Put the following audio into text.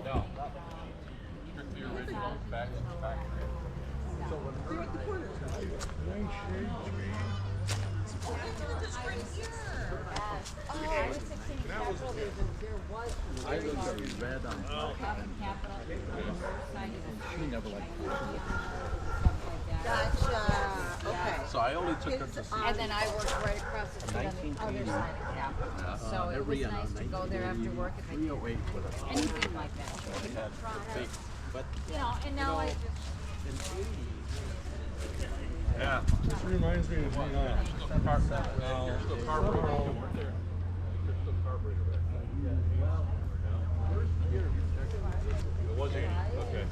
No. Strictly original, back to the factory. They're at the corner. Nice shades, man. I looked at red on top and she never liked it. Gotcha. Okay. So I only took her to see. And then I worked right across the street on the other side of Capitol. So it was nice to go there after work if I did 308 with a anything like that. They had fake, but You know, and now I just, yeah. This reminds me of being on. There's still carburetor back there. There's still carburetor back there. It was 80. Okay.